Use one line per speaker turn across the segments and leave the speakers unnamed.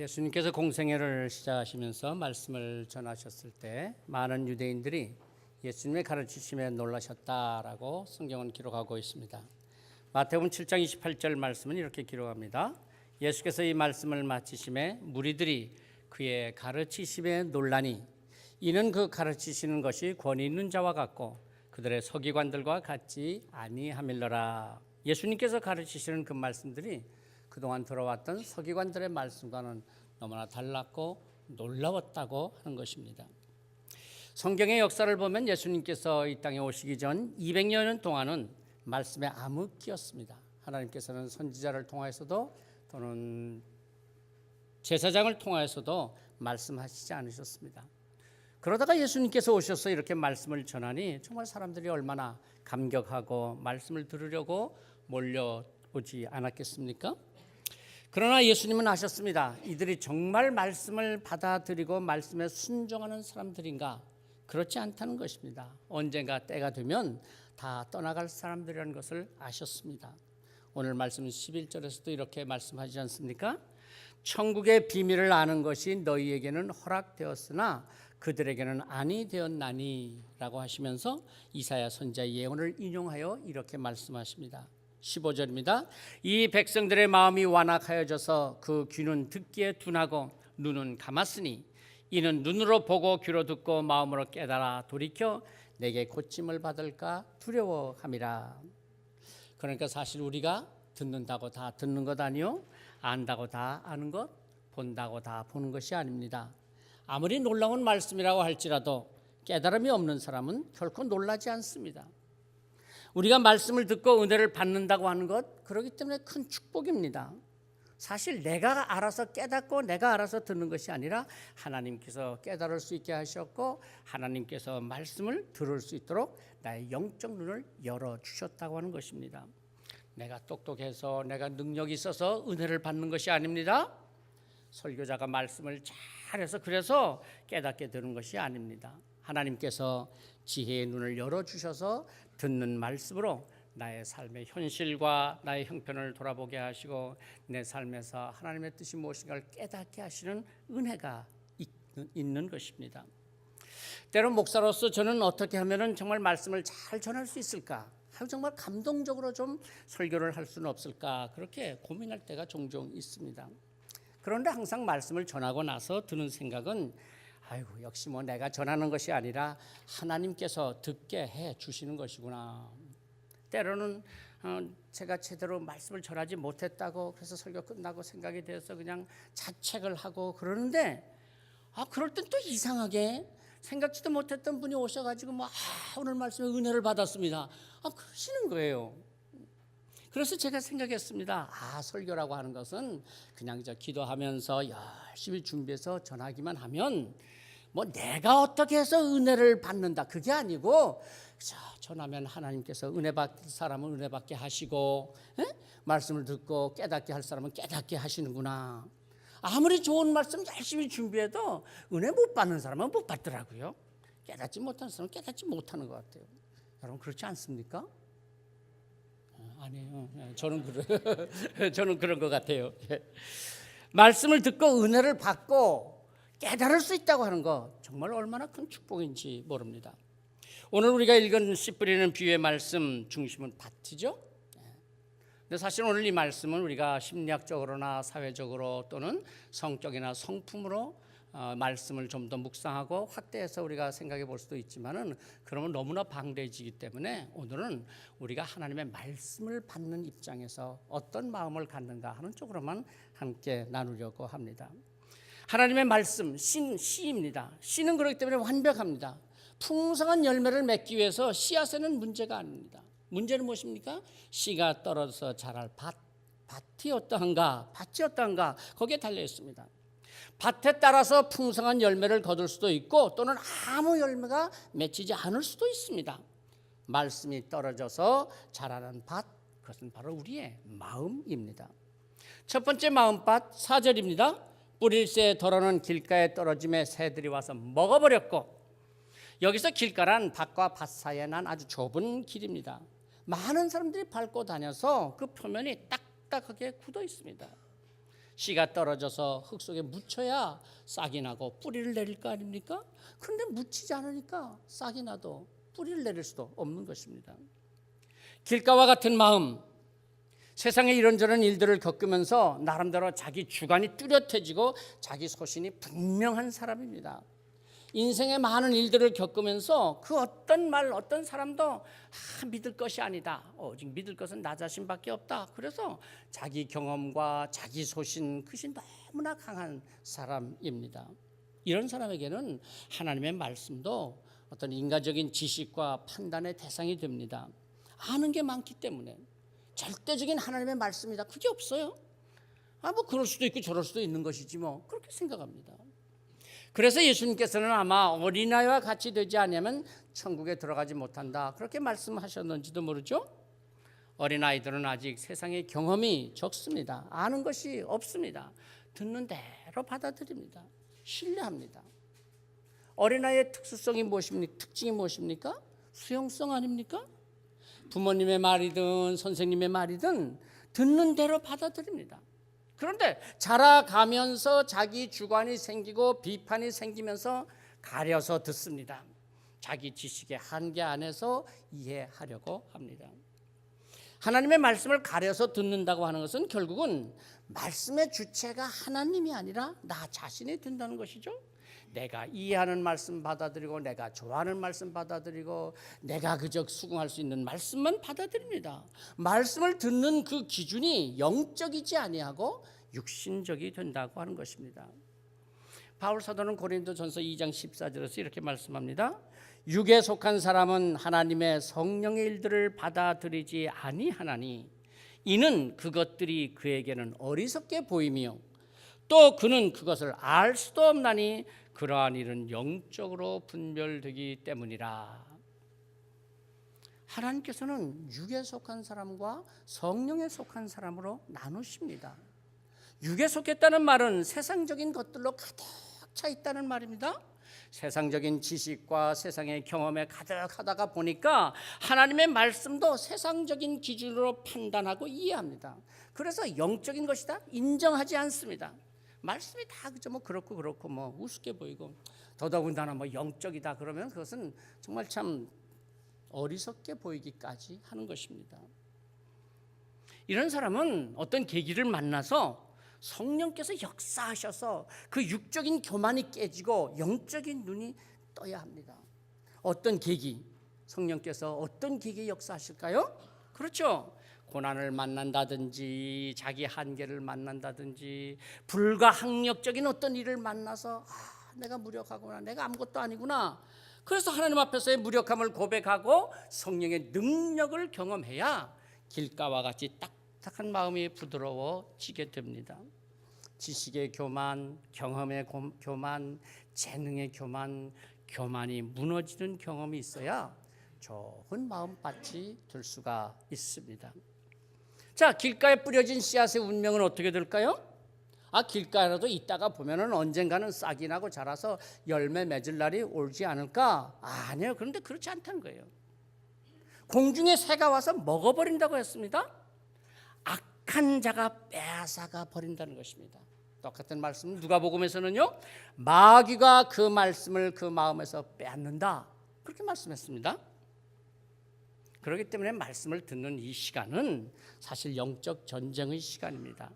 예수님께서 공생애를 시작하시면서 말씀을 전하셨을 때 많은 유대인들이 예수님의 가르치심에 놀라셨다라고 성경은 기록하고 있습니다. 마태복음 7장 28절 말씀은 이렇게 기록합니다. 예수께서 이 말씀을 마치심에 무리들이 그의 가르치심에 놀라니 이는 그 가르치시는 것이 권위 있는 자와 같고 그들의 서기관들과 같지 아니함일러라. 예수님께서 가르치시는 그 말씀들이 그동안 들어왔던 서기관들의 말씀과는 너무나 달랐고 놀라웠다고 하는 것입니다. 성경의 역사를 보면 예수님께서 이 땅에 오시기 전 200여 년 동안은 말씀에 암흑기였습니다. 하나님께서는 선지자를 통하여서도 또는 제사장을 통하여서도 말씀하시지 않으셨습니다. 그러다가 예수님께서 오셔서 이렇게 말씀을 전하니 정말 사람들이 얼마나 감격하고 말씀을 들으려고 몰려오지 않았겠습니까? 그러나 예수님은 아셨습니다. 이들이 정말 말씀을 받아들이고 말씀에 순종하는 사람들인가? 그렇지 않다는 것입니다. 언젠가 때가 되면 다 떠나갈 사람들이라는 것을 아셨습니다. 오늘 말씀 11절에서도 이렇게 말씀하지 않습니까? 천국의 비밀을 아는 것이 너희에게는 허락되었으나 그들에게는 아니 되었나니 라고 하시면서 이사야 선지자의 예언을 인용하여 이렇게 말씀하십니다. 15절입니다. 이 백성들의 마음이 완악하여져서 그 귀는 듣기에 둔하고 눈은 감았으니 이는 눈으로 보고 귀로 듣고 마음으로 깨달아 돌이켜 내게 고침을 받을까 두려워함이라. 그러니까 사실 우리가 듣는다고 다 듣는 것 아니요, 안다고 다 아는 것, 본다고 다 보는 것이 아닙니다. 아무리 놀라운 말씀이라고 할지라도 깨달음이 없는 사람은 결코 놀라지 않습니다. 우리가 말씀을 듣고 은혜를 받는다고 하는 것, 그렇기 때문에 큰 축복입니다. 사실 내가 알아서 깨닫고 내가 알아서 듣는 것이 아니라 하나님께서 깨달을 수 있게 하셨고 하나님께서 말씀을 들을 수 있도록 나의 영적 눈을 열어주셨다고 하는 것입니다. 내가 똑똑해서 내가 능력이 있어서 은혜를 받는 것이 아닙니다. 설교자가 말씀을 잘해서 그래서 깨닫게 되는 것이 아닙니다. 하나님께서 지혜의 눈을 열어주셔서 듣는 말씀으로 나의 삶의 현실과 나의 형편을 돌아보게 하시고 내 삶에서 하나님의 뜻이 무엇인가를 깨닫게 하시는 은혜가 있는 것입니다. 때론 목사로서 저는 어떻게 하면 정말 말씀을 잘 전할 수 있을까? 정말 감동적으로 좀 설교를 할 수는 없을까? 그렇게 고민할 때가 종종 있습니다. 그런데 항상 말씀을 전하고 나서 드는 생각은 아이고 역시 뭐 내가 전하는 것이 아니라 하나님께서 듣게 해 주시는 것이구나. 때로는 제가 제대로 말씀을 전하지 못했다고 그래서 설교 끝나고 생각이 돼서 그냥 자책을 하고 그러는데 그럴 땐 또 이상하게 생각지도 못했던 분이 오셔가지고 오늘 말씀에 은혜를 받았습니다. 그러시는 거예요. 그래서 제가 생각했습니다. 설교라고 하는 것은 그냥 기도하면서 열심히 준비해서 전하기만 하면 내가 어떻게 해서 은혜를 받는다 그게 아니고 전하면 하나님께서 은혜 받을 사람은 은혜 받게 하시고 말씀을 듣고 깨닫게 할 사람은 깨닫게 하시는구나. 아무리 좋은 말씀 열심히 준비해도 은혜 못 받는 사람은 못 받더라고요. 깨닫지 못하는 사람은 깨닫지 못하는 것 같아요. 여러분 그렇지 않습니까? 아니에요. 저는 그런 것 같아요. 말씀을 듣고 은혜를 받고 깨달을 수 있다고 하는 것 정말 얼마나 큰 축복인지 모릅니다. 오늘 우리가 읽은 씨 뿌리는 비유의 말씀 중심은 밭이죠. 근데 사실 오늘 이 말씀은 우리가 심리학적으로나 사회적으로 또는 성격이나 성품으로 말씀을 좀 더 묵상하고 확대해서 우리가 생각해 볼 수도 있지만은 그러면 너무나 방대해지기 때문에 오늘은 우리가 하나님의 말씀을 받는 입장에서 어떤 마음을 갖는가 하는 쪽으로만 함께 나누려고 합니다. 하나님의 말씀, 씨입니다. 씨는 그렇기 때문에 완벽합니다. 풍성한 열매를 맺기 위해서 씨앗에는 문제가 아닙니다. 문제는 무엇입니까? 씨가 떨어져서 자랄 밭이 어떠한가, 거기에 달려 있습니다. 밭에 따라서 풍성한 열매를 거둘 수도 있고 또는 아무 열매가 맺히지 않을 수도 있습니다. 말씀이 떨어져서 자라는 밭, 그것은 바로 우리의 마음입니다. 첫 번째 마음밭 4절입니다. 뿌릴새 덜어는 길가에 떨어짐에 새들이 와서 먹어버렸고, 여기서 길가란 밭과 밭 사이에 난 아주 좁은 길입니다. 많은 사람들이 밟고 다녀서 그 표면이 딱딱하게 굳어 있습니다. 씨가 떨어져서 흙 속에 묻혀야 싹이 나고 뿌리를 내릴 거 아닙니까? 그런데 묻히지 않으니까 싹이 나도 뿌리를 내릴 수도 없는 것입니다. 길가와 같은 마음, 세상에 이런저런 일들을 겪으면서 나름대로 자기 주관이 뚜렷해지고 자기 소신이 분명한 사람입니다. 인생의 많은 일들을 겪으면서 그 어떤 말, 어떤 사람도 믿을 것이 아니다. 오직 믿을 것은 나 자신밖에 없다. 그래서 자기 경험과 자기 소신, 그것이 너무나 강한 사람입니다. 이런 사람에게는 하나님의 말씀도 어떤 인간적인 지식과 판단의 대상이 됩니다. 아는 게 많기 때문에 절대적인 하나님의 말씀이다, 그게 없어요. 뭐 그럴 수도 있고 저럴 수도 있는 것이지 뭐, 그렇게 생각합니다. 그래서 예수님께서는 아마 어린아이와 같이 되지 않으면 천국에 들어가지 못한다, 그렇게 말씀하셨는지도 모르죠. 어린아이들은 아직 세상의 경험이 적습니다. 아는 것이 없습니다. 듣는 대로 받아들입니다. 신뢰합니다. 어린아이의 특수성이 무엇입니까? 특징이 무엇입니까? 수용성 아닙니까? 부모님의 말이든 선생님의 말이든 듣는 대로 받아들입니다. 그런데 자라가면서 자기 주관이 생기고 비판이 생기면서 가려서 듣습니다. 자기 지식의 한계 안에서 이해하려고 합니다. 하나님의 말씀을 가려서 듣는다고 하는 것은 결국은 말씀의 주체가 하나님이 아니라 나 자신이 된다는 것이죠. 내가 이해하는 말씀 받아들이고 내가 좋아하는 말씀 받아들이고 내가 그저 수긍할 수 있는 말씀만 받아들입니다. 말씀을 듣는 그 기준이 영적이지 아니하고 육신적이 된다고 하는 것입니다. 바울 사도는 고린도전서 2장 14절에서 이렇게 말씀합니다. 육에 속한 사람은 하나님의 성령의 일들을 받아들이지 아니하나니 이는 그것들이 그에게는 어리석게 보이며 또 그는 그것을 알 수도 없나니 그러한 일은 영적으로 분별되기 때문이라. 하나님께서는 육에 속한 사람과 성령에 속한 사람으로 나누십니다. 육에 속했다는 말은 세상적인 것들로 가득 차 있다는 말입니다. 세상적인 지식과 세상의 경험에 가득하다가 보니까 하나님의 말씀도 세상적인 기준으로 판단하고 이해합니다. 그래서 영적인 것이다 인정하지 않습니다. 말씀이 다 그저 뭐 그렇고 뭐 우습게 보이고 더더군다나 뭐 영적이다 그러면 그것은 정말 참 어리석게 보이기까지 하는 것입니다. 이런 사람은 어떤 계기를 만나서 성령께서 역사하셔서 그 육적인 교만이 깨지고 영적인 눈이 떠야 합니다. 어떤 계기, 성령께서 어떤 계기에 역사하실까요? 그렇죠. 고난을 만난다든지 자기 한계를 만난다든지 불가항력적인 어떤 일을 만나서 내가 무력하구나, 내가 아무것도 아니구나. 그래서 하나님 앞에서의 무력함을 고백하고 성령의 능력을 경험해야 길가와 같이 딱딱한 마음이 부드러워지게 됩니다. 지식의 교만, 경험의 교만, 재능의 교만, 교만이 무너지는 경험이 있어야 좋은 마음밭이 될 수가 있습니다. 자, 길가에 뿌려진 씨앗의 운명은 어떻게 될까요? 길가라도 있다가 보면은 언젠가는 싹이 나고 자라서 열매 맺을 날이 오지 않을까? 아니에요. 그런데 그렇지 않다는 거예요. 공중에 새가 와서 먹어버린다고 했습니다. 악한 자가 빼앗아가 버린다는 것입니다. 똑같은 말씀 누가복음에서는요, 마귀가 그 말씀을 그 마음에서 빼앗는다, 그렇게 말씀했습니다. 그렇기 때문에 말씀을 듣는 이 시간은 사실 영적 전쟁의 시간입니다.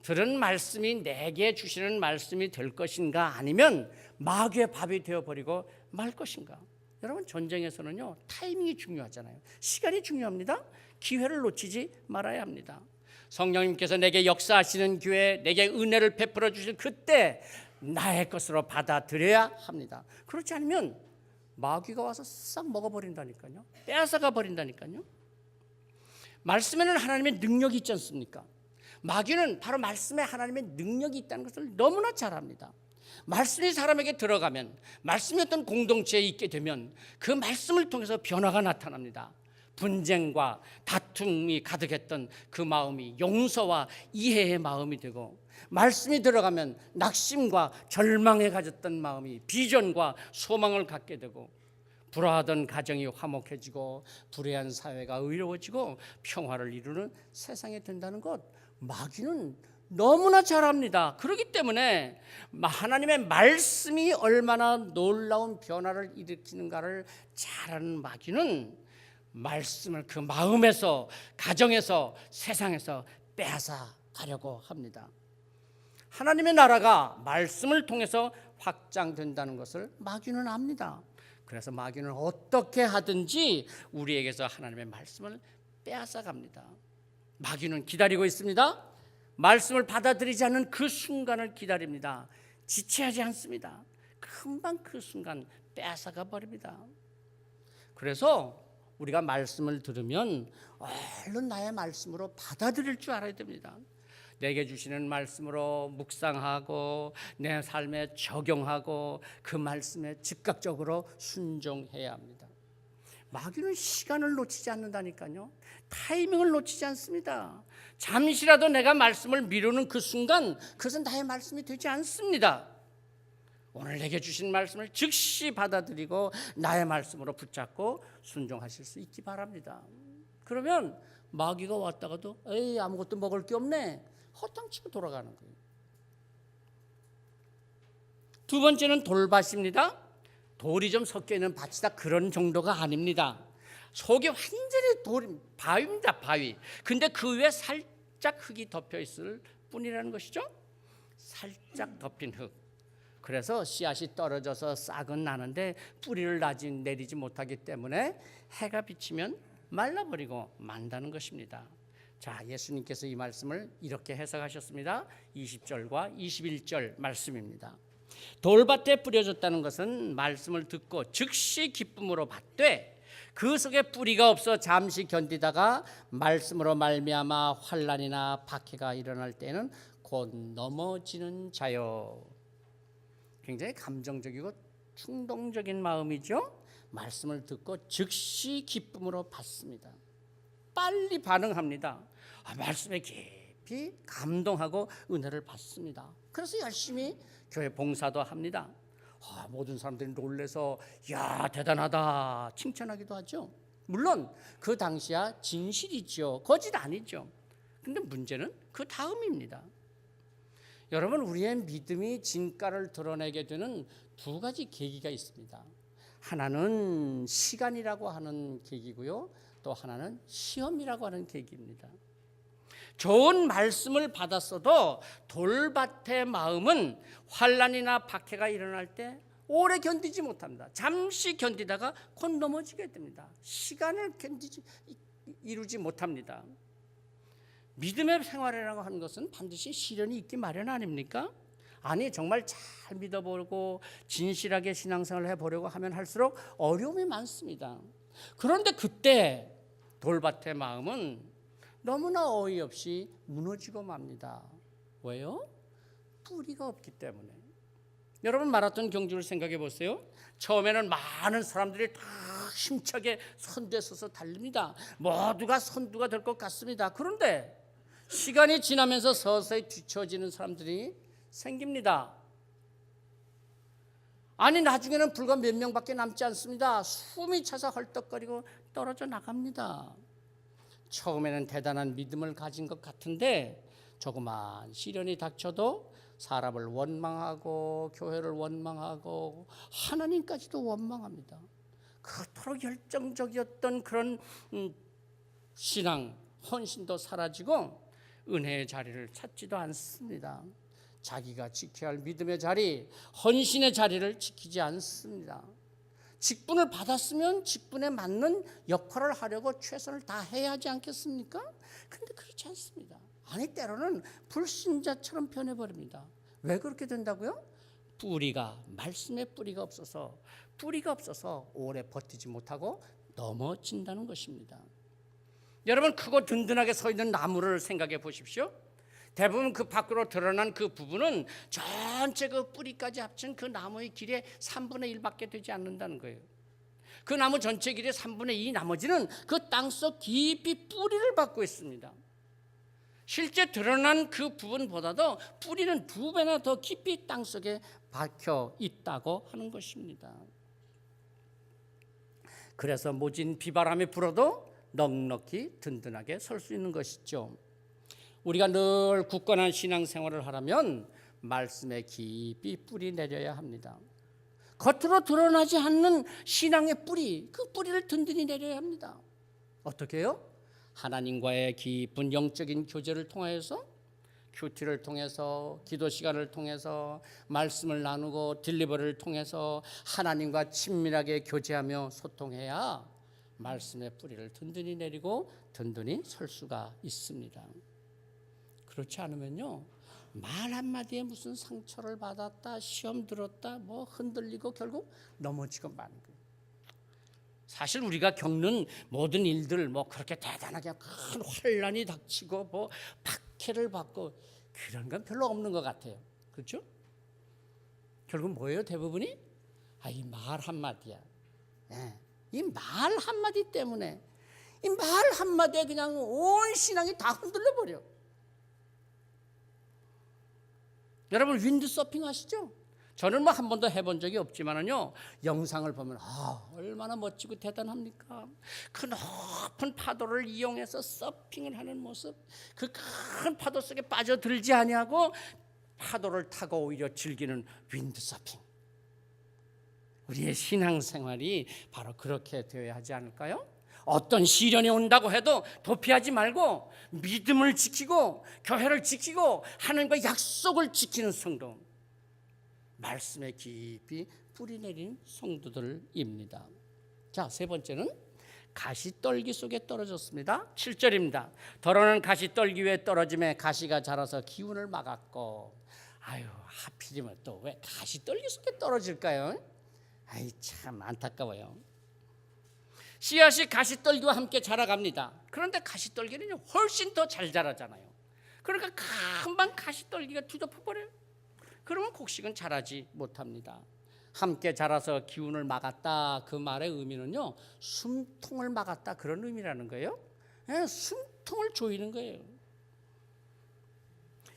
들은 말씀이 내게 주시는 말씀이 될 것인가, 아니면 마귀의 밥이 되어버리고 말 것인가. 여러분, 전쟁에서는요 타이밍이 중요하잖아요. 시간이 중요합니다. 기회를 놓치지 말아야 합니다. 성령님께서 내게 역사하시는 기회, 내게 은혜를 베풀어 주실 그때 나의 것으로 받아들여야 합니다. 그렇지 않으면 마귀가 와서 싹 먹어버린다니까요. 빼앗아가 버린다니까요. 말씀에는 하나님의 능력이 있지 않습니까? 마귀는 바로 말씀에 하나님의 능력이 있다는 것을 너무나 잘 압니다. 말씀이 사람에게 들어가면, 말씀이 어떤 공동체에 있게 되면 그 말씀을 통해서 변화가 나타납니다. 분쟁과 다툼이 가득했던 그 마음이 용서와 이해의 마음이 되고, 말씀이 들어가면 낙심과 절망에 가졌던 마음이 비전과 소망을 갖게 되고, 불화하던 가정이 화목해지고 불의한 사회가 의로워지고 평화를 이루는 세상이 된다는 것, 마귀는 너무나 잘합니다. 그렇기 때문에 하나님의 말씀이 얼마나 놀라운 변화를 일으키는가를 잘 아는 마귀는 말씀을 그 마음에서, 가정에서, 세상에서 빼앗아 가려고 합니다. 하나님의 나라가 말씀을 통해서 확장된다는 것을 마귀는 압니다. 그래서 마귀는 어떻게 하든지 우리에게서 하나님의 말씀을 빼앗아 갑니다. 마귀는 기다리고 있습니다. 말씀을 받아들이지 않는 그 순간을 기다립니다. 지체하지 않습니다. 금방 그 순간 빼앗아가 버립니다. 그래서 우리가 말씀을 들으면 얼른 나의 말씀으로 받아들일 줄 알아야 됩니다. 내게 주시는 말씀으로 묵상하고 내 삶에 적용하고 그 말씀에 즉각적으로 순종해야 합니다. 마귀는 시간을 놓치지 않는다니까요. 타이밍을 놓치지 않습니다. 잠시라도 내가 말씀을 미루는 그 순간 그것은 나의 말씀이 되지 않습니다. 오늘 내게 주신 말씀을 즉시 받아들이고 나의 말씀으로 붙잡고 순종하실 수 있기 바랍니다. 그러면 마귀가 왔다가도 에이 아무것도 먹을 게 없네 허탕치고 돌아가는 거예요. 두 번째는 돌밭입니다. 돌이 좀 섞여 있는 밭이다 그런 정도가 아닙니다. 속이 완전히 바위입니다. 바위. 근데 그 위에 살짝 흙이 덮여 있을 뿐이라는 것이죠. 살짝 덮인 흙. 그래서 씨앗이 떨어져서 싹은 나는데 뿌리를 내리지 못하기 때문에 해가 비치면 말라버리고 만다는 것입니다. 자, 예수님께서 이 말씀을 이렇게 해석하셨습니다. 20절과 21절 말씀입니다. 돌밭에 뿌려졌다는 것은 말씀을 듣고 즉시 기쁨으로 받되 그 속에 뿌리가 없어 잠시 견디다가 말씀으로 말미암아 환난이나 박해가 일어날 때는 곧 넘어지는 자요. 굉장히 감정적이고 충동적인 마음이죠. 말씀을 듣고 즉시 기쁨으로 받습니다. 빨리 반응합니다. 말씀에 깊이 감동하고 은혜를 받습니다. 그래서 열심히 교회 봉사도 합니다. 모든 사람들이 놀래서 야 대단하다 칭찬하기도 하죠. 물론 그 당시야 진실이죠. 거짓 아니죠. 근데 문제는 그 다음입니다. 여러분, 우리의 믿음이 진가를 드러내게 되는 두 가지 계기가 있습니다. 하나는 시간이라고 하는 계기고요. 또 하나는 시험이라고 하는 계기입니다. 좋은 말씀을 받았어도 돌밭의 마음은 환난이나 박해가 일어날 때 오래 견디지 못합니다. 잠시 견디다가 곧 넘어지게 됩니다. 시간을 이루지 못합니다. 믿음의 생활이라고 하는 것은 반드시 시련이 있기 마련 아닙니까? 아니, 정말 잘 믿어보고 진실하게 신앙생활을 해보려고 하면 할수록 어려움이 많습니다. 그런데 그때 돌밭의 마음은 너무나 어이없이 무너지고 맙니다. 왜요? 뿌리가 없기 때문에. 여러분, 마라톤 경주를 생각해 보세요. 처음에는 많은 사람들이 다 힘차게 선두에 서서 달립니다. 모두가 선두가 될 것 같습니다. 그런데 시간이 지나면서 서서히 뒤처지는 사람들이 생깁니다. 아니, 나중에는 불과 몇 명밖에 남지 않습니다. 숨이 차서 헐떡거리고 떨어져 나갑니다. 처음에는 대단한 믿음을 가진 것 같은데 조그만 시련이 닥쳐도 사람을 원망하고 교회를 원망하고 하나님까지도 원망합니다. 그토록 열정적이었던 그런 신앙, 헌신도 사라지고 은혜의 자리를 찾지도 않습니다. 자기가 지켜야 할 믿음의 자리, 헌신의 자리를 지키지 않습니다. 직분을 받았으면 직분에 맞는 역할을 하려고 최선을 다해야 하지 않겠습니까? 근데 그렇지 않습니다. 아니, 때로는 불신자처럼 변해버립니다. 왜 그렇게 된다고요? 말씀의 뿌리가 없어서 오래 버티지 못하고 넘어진다는 것입니다. 여러분, 크고 든든하게 서 있는 나무를 생각해 보십시오. 대부분 그 밖으로 드러난 그 부분은 전체 그 뿌리까지 합친 그 나무의 길의 3분의 1밖에 되지 않는다는 거예요. 그 나무 전체 길의 3분의 2 나머지는 그 땅속 깊이 뿌리를 받고 있습니다. 실제 드러난 그 부분보다도 뿌리는 2배나 더 깊이 땅속에 박혀 있다고 하는 것입니다. 그래서 모진 비바람이 불어도 넉넉히 든든하게 설 수 있는 것이죠. 우리가 늘 굳건한 신앙생활을 하려면 말씀에 깊이 뿌리 내려야 합니다. 겉으로 드러나지 않는 신앙의 뿌리, 그 뿌리를 든든히 내려야 합니다. 어떻게 해요? 하나님과의 깊은 영적인 교제를 통해서, 큐티를 통해서, 기도 시간을 통해서, 말씀을 나누고 딜리버를 통해서 하나님과 친밀하게 교제하며 소통해야 말씀의 뿌리를 든든히 내리고 든든히 설 수가 있습니다. 그렇지 않으면요, 말 한마디에 무슨 상처를 받았다, 시험 들었다, 뭐 흔들리고 결국 넘어지고 마는 거예요. 사실 우리가 겪는 모든 일들, 뭐 그렇게 대단하게 큰 환란이 닥치고 뭐 박해를 받고 그런 건 별로 없는 것 같아요. 그렇죠? 결국 뭐예요? 대부분이 이 말 한마디야. 이 말 한마디 때문에, 이 말 한마디에 그냥 온 신앙이 다 흔들려 버려. 여러분 윈드 서핑 하시죠? 저는 뭐 한 번도 해본 적이 없지만은요, 영상을 보면 얼마나 멋지고 대단합니까? 그 높은 파도를 이용해서 서핑을 하는 모습, 그 큰 파도 속에 빠져들지 아니하고 파도를 타고 오히려 즐기는 윈드 서핑. 우리의 신앙생활이 바로 그렇게 되어야 하지 않을까요? 어떤 시련이 온다고 해도 도피하지 말고 믿음을 지키고 교회를 지키고 하나님과 약속을 지키는 성도, 말씀에 깊이 뿌리 내린 성도들입니다. 자, 세 번째는 가시떨기 속에 떨어졌습니다. 7절입니다. 더러는 가시떨기 위에 떨어짐에 가시가 자라서 기운을 막았고. 하필이면 또 왜 가시떨기 속에 떨어질까요? 참 안타까워요. 씨앗이 가시떨기와 함께 자라갑니다. 그런데 가시떨기는 훨씬 더 잘 자라잖아요. 그러니까 금방 가시떨기가 뒤덮어버려요. 그러면 곡식은 자라지 못합니다. 함께 자라서 기운을 막았다, 그 말의 의미는요, 숨통을 막았다, 그런 의미라는 거예요. 숨통을 조이는 거예요.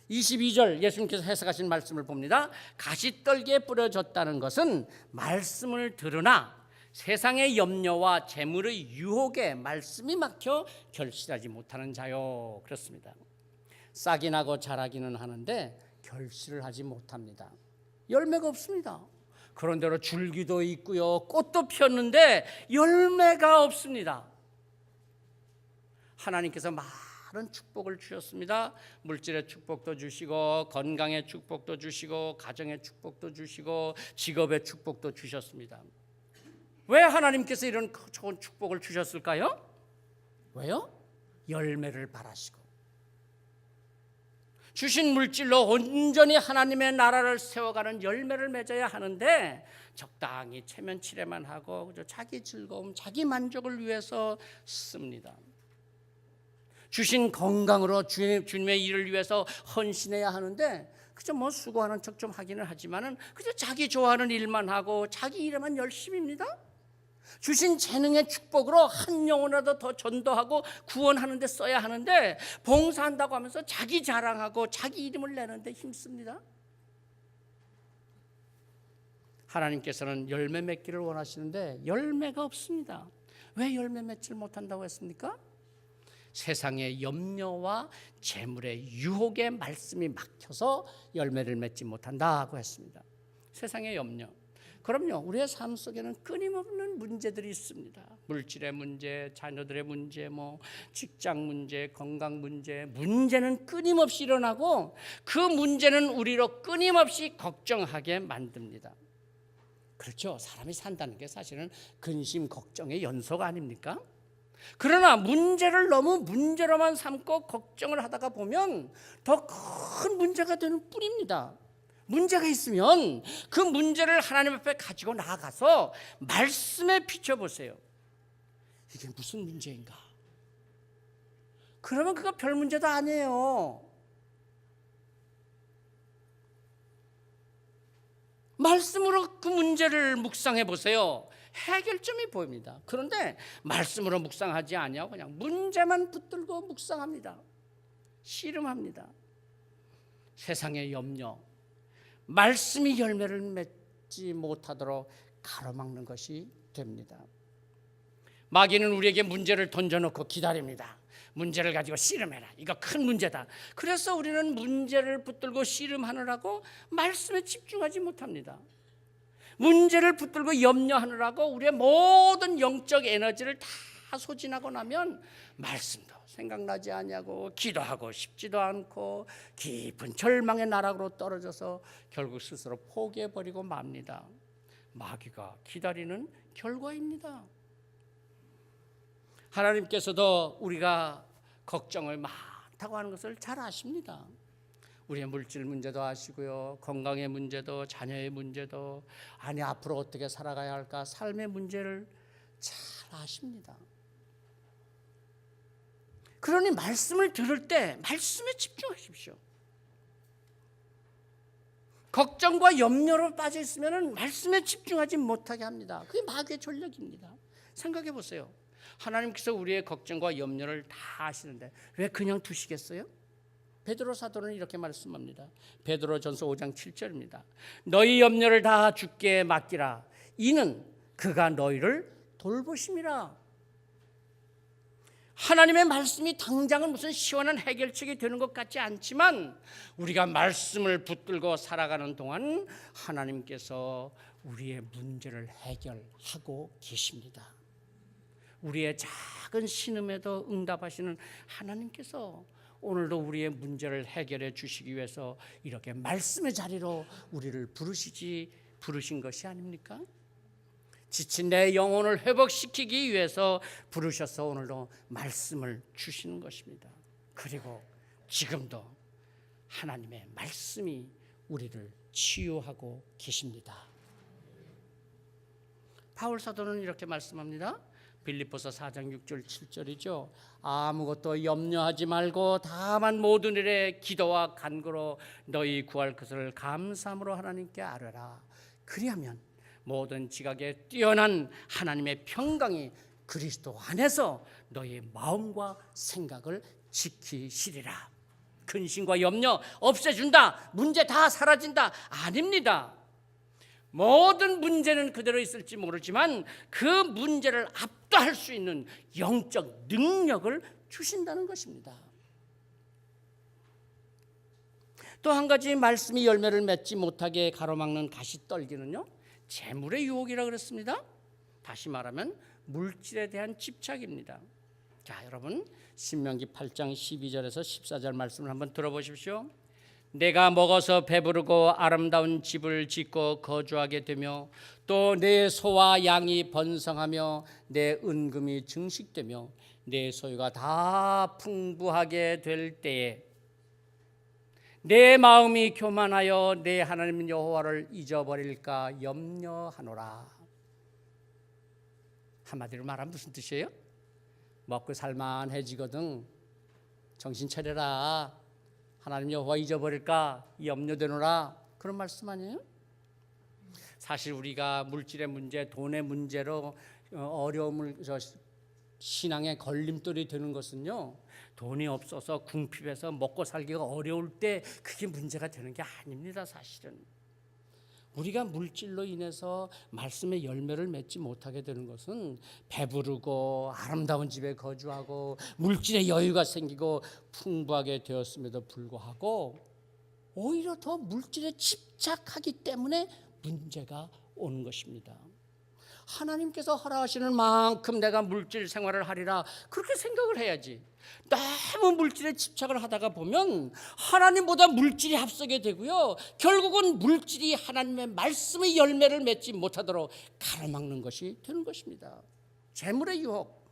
22절 예수님께서 해석하신 말씀을 봅니다. 가시떨기에 뿌려졌다는 것은 말씀을 들으나 세상의 염려와 재물의 유혹에 말씀이 막혀 결실하지 못하는 자요, 그렇습니다. 싹이 나고 자라기는 하는데 결실을 하지 못합니다. 열매가 없습니다. 그런대로 줄기도 있고요, 꽃도 피었는데 열매가 없습니다. 하나님께서 많은 축복을 주셨습니다. 물질의 축복도 주시고, 건강의 축복도 주시고, 가정의 축복도 주시고, 직업의 축복도 주셨습니다. 왜 하나님께서 이런 좋은 축복을 주셨을까요? 왜요? 열매를 바라시고, 주신 물질로 온전히 하나님의 나라를 세워가는 열매를 맺어야 하는데, 적당히 체면치레만 하고 자기 즐거움, 자기 만족을 위해서 씁니다. 주신 건강으로 주님의 일을 위해서 헌신해야 하는데, 그저 뭐 수고하는 척 좀 하기는 하지만은 그저 자기 좋아하는 일만 하고 자기 일에만 열심입니다. 주신 재능의 축복으로 한 영혼이라도 더 전도하고 구원하는 데 써야 하는데, 봉사한다고 하면서 자기 자랑하고 자기 이름을 내는데 힘씁니다. 하나님께서는 열매 맺기를 원하시는데 열매가 없습니다. 왜 열매 맺지를 못한다고 했습니까? 세상의 염려와 재물의 유혹에 말씀이 막혀서 열매를 맺지 못한다고 했습니다. 세상의 염려, 그럼요, 우리의 삶 속에는 끊임없는 문제들이 있습니다. 물질의 문제, 자녀들의 문제, 뭐 직장 문제, 건강 문제, 문제는 끊임없이 일어나고 그 문제는 우리로 끊임없이 걱정하게 만듭니다. 그렇죠, 사람이 산다는 게 사실은 근심 걱정의 연속 아닙니까? 그러나 문제를 너무 문제로만 삼고 걱정을 하다가 보면 더 큰 문제가 되는 뿐입니다. 문제가 있으면 그 문제를 하나님 앞에 가지고 나아가서 말씀에 비춰보세요. 이게 무슨 문제인가? 그러면 그거 별 문제도 아니에요. 말씀으로 그 문제를 묵상해 보세요. 해결점이 보입니다. 그런데 말씀으로 묵상하지 아니하고 그냥 문제만 붙들고 묵상합니다. 씨름합니다. 세상의 염려, 말씀이 열매를 맺지 못하도록 가로막는 것이 됩니다. 마귀는 우리에게 문제를 던져놓고 기다립니다. 문제를 가지고 씨름해라. 이거 큰 문제다. 그래서 우리는 문제를 붙들고 씨름하느라고 말씀에 집중하지 못합니다. 문제를 붙들고 염려하느라고 우리의 모든 영적 에너지를 다 소진하고 나면 말씀도 생각나지 않냐고 기도하고 싶지도 않고 깊은 절망의 나락으로 떨어져서 결국 스스로 포기해버리고 맙니다. 마귀가 기다리는 결과입니다. 하나님께서도 우리가 걱정을 많다고 하는 것을 잘 아십니다. 우리의 물질 문제도 아시고요, 건강의 문제도, 자녀의 문제도, 아니 앞으로 어떻게 살아가야 할까, 삶의 문제를 잘 아십니다. 그러니 말씀을 들을 때 말씀에 집중하십시오. 걱정과 염려로 빠져 있으면 말씀에 집중하지 못하게 합니다. 그게 마귀의 전략입니다. 생각해 보세요. 하나님께서 우리의 걱정과 염려를 다 아시는데 왜 그냥 두시겠어요? 베드로 사도는 이렇게 말씀합니다. 베드로전서 5장 7절입니다. 너희 염려를 다 주께 맡기라. 이는 그가 너희를 돌보심이라. 하나님의 말씀이 당장은 무슨 시원한 해결책이 되는 것 같지 않지만 우리가 말씀을 붙들고 살아가는 동안 하나님께서 우리의 문제를 해결하고 계십니다. 우리의 작은 신음에도 응답하시는 하나님께서 오늘도 우리의 문제를 해결해 주시기 위해서 이렇게 말씀의 자리로 우리를 부르신 것이 아닙니까? 지친 내 영혼을 회복시키기 위해서 부르셔서 오늘도 말씀을 주시는 것입니다. 그리고 지금도 하나님의 말씀이 우리를 치유하고 계십니다. 바울 사도는 이렇게 말씀합니다. 빌립보서 4장 6절 7절이죠. 아무것도 염려하지 말고 다만 모든 일에 기도와 간구로 너희 구할 것을 감사함으로 하나님께 아뢰라. 그리하면 모든 지각에 뛰어난 하나님의 평강이 그리스도 안에서 너희 마음과 생각을 지키시리라. 근심과 염려 없애준다, 문제 다 사라진다, 아닙니다. 모든 문제는 그대로 있을지 모르지만 그 문제를 압도할 수 있는 영적 능력을 주신다는 것입니다. 또 한 가지 말씀이 열매를 맺지 못하게 가로막는 가시떨기는요, 재물의 유혹이라 그랬습니다. 다시 말하면 물질에 대한 집착입니다. 자, 여러분 신명기 8장 12절에서 14절 말씀을 한번 들어보십시오. 내가 먹어서 배부르고 아름다운 집을 짓고 거주하게 되며 또 내 소와 양이 번성하며 내 은금이 증식되며 내 소유가 다 풍부하게 될 때에 내 마음이 교만하여 내 하나님 여호와를 잊어버릴까 염려하노라. 한마디로 말하면 무슨 뜻이에요? 먹고 살만해지거든 정신 차려라, 하나님 여호와 잊어버릴까 염려되노라, 그런 말씀 아니에요? 사실 우리가 물질의 문제, 돈의 문제로 어려움을, 신앙의 걸림돌이 되는 것은요, 돈이 없어서 궁핍해서 먹고 살기가 어려울 때 그게 문제가 되는 게 아닙니다. 사실은 우리가 물질로 인해서 말씀의 열매를 맺지 못하게 되는 것은 배부르고 아름다운 집에 거주하고 물질의 여유가 생기고 풍부하게 되었음에도 불구하고 오히려 더 물질에 집착하기 때문에 문제가 오는 것입니다. 하나님께서 허락하시는 만큼 내가 물질 생활을 하리라, 그렇게 생각을 해야지. 너무 물질에 집착을 하다가 보면 하나님보다 물질이 앞서게 되고요, 결국은 물질이 하나님의 말씀의 열매를 맺지 못하도록 가로막는 것이 되는 것입니다. 재물의 유혹,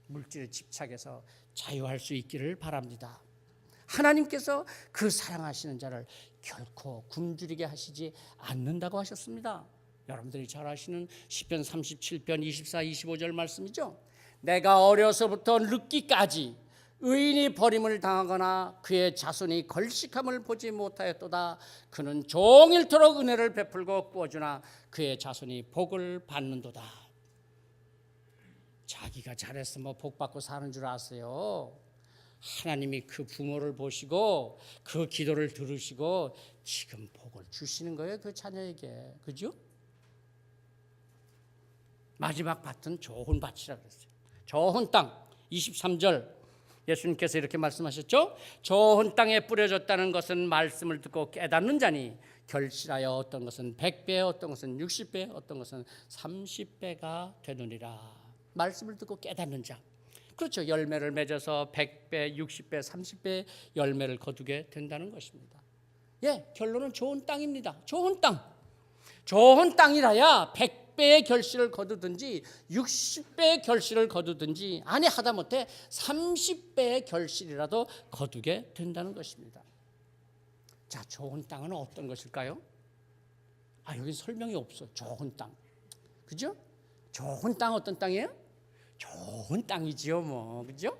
물질에 집착해서 자유할 수 있기를 바랍니다. 하나님께서 그 사랑하시는 자를 결코 굶주리게 하시지 않는다고 하셨습니다. 여러분들이 잘 아시는 시편 37편 24, 25절 말씀이죠. 내가 어려서부터 늙기까지 의인이 버림을 당하거나 그의 자손이 걸식함을 보지 못하였도다. 그는 종일토록 은혜를 베풀고 꾸어주나 그의 자손이 복을 받는도다. 자기가 잘했으면 복 받고 사는 줄 아세요? 하나님이 그 부모를 보시고 그 기도를 들으시고 지금 복을 주시는 거예요, 그 자녀에게. 그죠? 마지막 밭은 좋은 밭이라 그랬어요. 좋은 땅. 23절 예수님께서 이렇게 말씀하셨죠. 좋은 땅에 뿌려졌다는 것은 말씀을 듣고 깨닫는 자니 결실하여 어떤 것은 100배, 어떤 것은 60배, 어떤 것은 30배가 되느니라. 말씀을 듣고 깨닫는 자. 그렇죠. 열매를 맺어서 100배, 60배, 30배 열매를 거두게 된다는 것입니다. 예, 결론은 좋은 땅입니다. 좋은 땅. 좋은 땅이라야 100배의 결실을 거두든지 60배의 결실을 거두든지, 아니 하다못해 30배의 결실이라도 거두게 된다는 것입니다. 자, 좋은 땅은 어떤 것일까요? 여기 설명이 없어. 좋은 땅. 그죠? 좋은 땅 어떤 땅이에요? 좋은 땅이지요, 뭐. 그죠?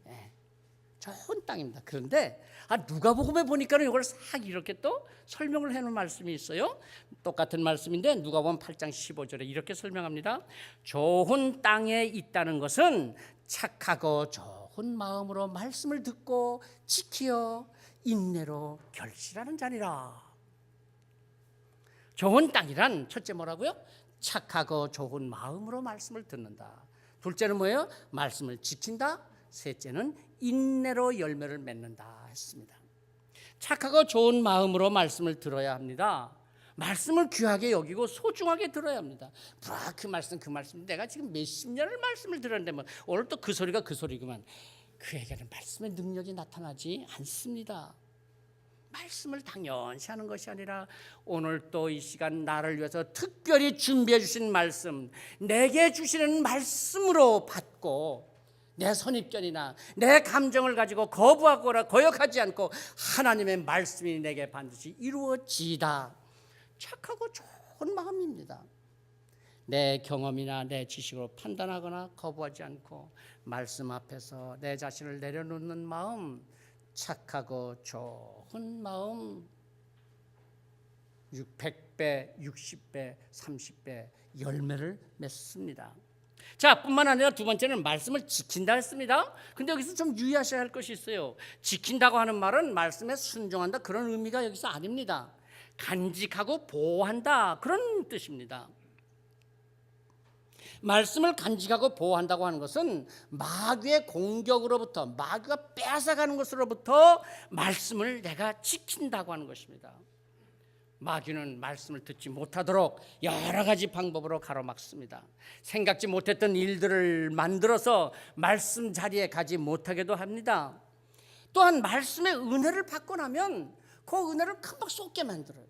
네. 좋은 땅입니다. 그런데 누가복음에 보니까는 이걸 싹 이렇게 또 설명을 해놓은 말씀이 있어요. 똑같은 말씀인데 누가복음 8장 15절에 이렇게 설명합니다. 좋은 땅에 있다는 것은 착하고 좋은 마음으로 말씀을 듣고 지키어 인내로 결실하는 자니라. 좋은 땅이란 첫째 뭐라고요? 착하고 좋은 마음으로 말씀을 듣는다. 둘째는 뭐예요? 말씀을 지킨다. 셋째는 인내로 열매를 맺는다 했습니다. 착하고 좋은 마음으로 말씀을 들어야 합니다. 말씀을 귀하게 여기고 소중하게 들어야 합니다. 그 말씀 내가 지금 몇십 년을 말씀을 들었는데 뭐 오늘 또 그 소리가 그 소리구만. 그에게는 말씀의 능력이 나타나지 않습니다. 말씀을 당연시 하는 것이 아니라 오늘 또 이 시간 나를 위해서 특별히 준비해 주신 말씀, 내게 주시는 말씀으로 받고 내 선입견이나 내 감정을 가지고 거부하거나 거역하지 않고 하나님의 말씀이 내게 반드시 이루어지다. 착하고 좋은 마음입니다. 내 경험이나 내 지식으로 판단하거나 거부하지 않고 말씀 앞에서 내 자신을 내려놓는 마음, 착하고 좋은 마음, 100배, 60배, 30배 열매를 맺습니다. 자, 뿐만 아니라 두 번째는 말씀을 지킨다 했습니다. 근데 여기서 좀 유의하셔야 할 것이 있어요. 지킨다고 하는 말은 말씀에 순종한다 그런 의미가 여기서 아닙니다. 간직하고 보호한다 그런 뜻입니다. 말씀을 간직하고 보호한다고 하는 것은 마귀의 공격으로부터, 마귀가 빼앗아가는 것으로부터 말씀을 내가 지킨다고 하는 것입니다. 마귀는 말씀을 듣지 못하도록 여러 가지 방법으로 가로막습니다. 생각지 못했던 일들을 만들어서 말씀 자리에 가지 못하게도 합니다. 또한 말씀의 은혜를 받고 나면 그 은혜를 금방 쏟게 만들어요.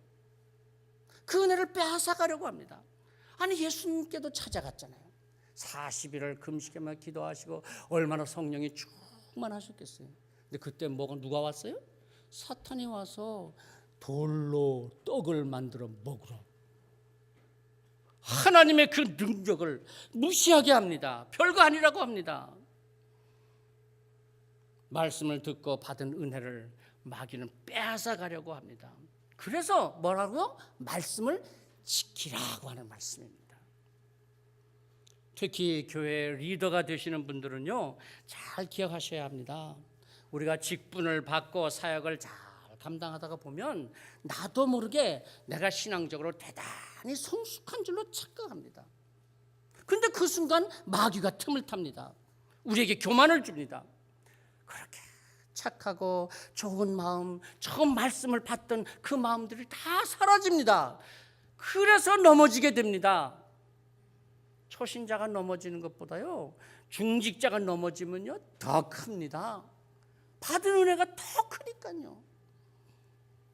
그 은혜를 빼앗아가려고 합니다. 아니, 예수님께도 찾아갔잖아요. 40일을 금식하며 기도하시고 얼마나 성령이 충만하셨겠어요. 근데 그때 누가 왔어요? 사탄이 와서 돌로 떡을 만들어 먹으러, 하나님의 그 능력을 무시하게 합니다. 별거 아니라고 합니다. 말씀을 듣고 받은 은혜를 마귀는 빼앗아가려고 합니다. 그래서 뭐라고요? 말씀을 지키라고 하는 말씀입니다. 특히 교회 리더가 되시는 분들은요, 잘 기억하셔야 합니다. 우리가 직분을 받고 사역을 잘 감당하다가 보면 나도 모르게 내가 신앙적으로 대단히 성숙한 줄로 착각합니다. 근데 그 순간 마귀가 틈을 탑니다. 우리에게 교만을 줍니다. 그렇게 착하고 좋은 마음, 처음 말씀을 받던 그 마음들이 다 사라집니다. 그래서 넘어지게 됩니다. 초신자가 넘어지는 것보다요, 중직자가 넘어지면요 더 큽니다. 받은 은혜가 더 크니까요.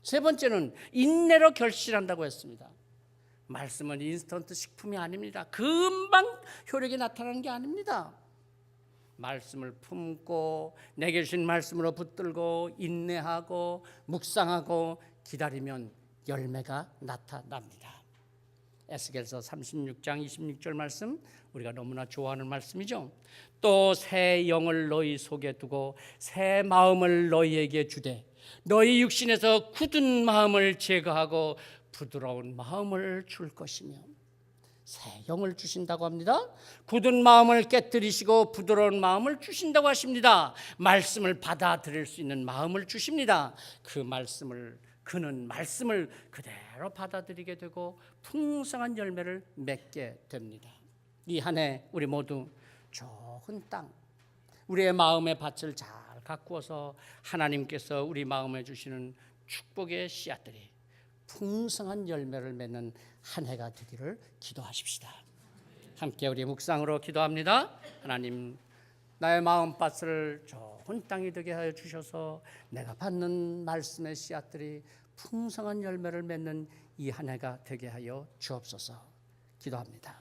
세 번째는 인내로 결실한다고 했습니다. 말씀은 인스턴트 식품이 아닙니다. 금방 효력이 나타나는 게 아닙니다. 말씀을 품고 내게 주신 말씀으로 붙들고 인내하고 묵상하고 기다리면 열매가 나타납니다. 에스겔서 36장 26절 말씀, 우리가 너무나 좋아하는 말씀이죠. 또 새 영을 너희 속에 두고 새 마음을 너희에게 주되 너희 육신에서 굳은 마음을 제거하고 부드러운 마음을 줄 것이며, 새 영을 주신다고 합니다. 굳은 마음을 깨뜨리시고 부드러운 마음을 주신다고 하십니다. 말씀을 받아들일 수 있는 마음을 주십니다. 그는 말씀을 그대로 받아들이게 되고 풍성한 열매를 맺게 됩니다. 이 한 해 우리 모두 좋은 땅, 우리의 마음의 밭을 잘 가꾸어서 하나님께서 우리 마음에 주시는 축복의 씨앗들이 풍성한 열매를 맺는 한 해가 되기를 기도하십시다. 함께 우리 묵상으로 기도합니다. 하나님, 나의 마음밭을 좋은 땅이 되게 하여 주셔서 내가 받는 말씀의 씨앗들이 풍성한 열매를 맺는 이 한 해가 되게 하여 주옵소서. 기도합니다.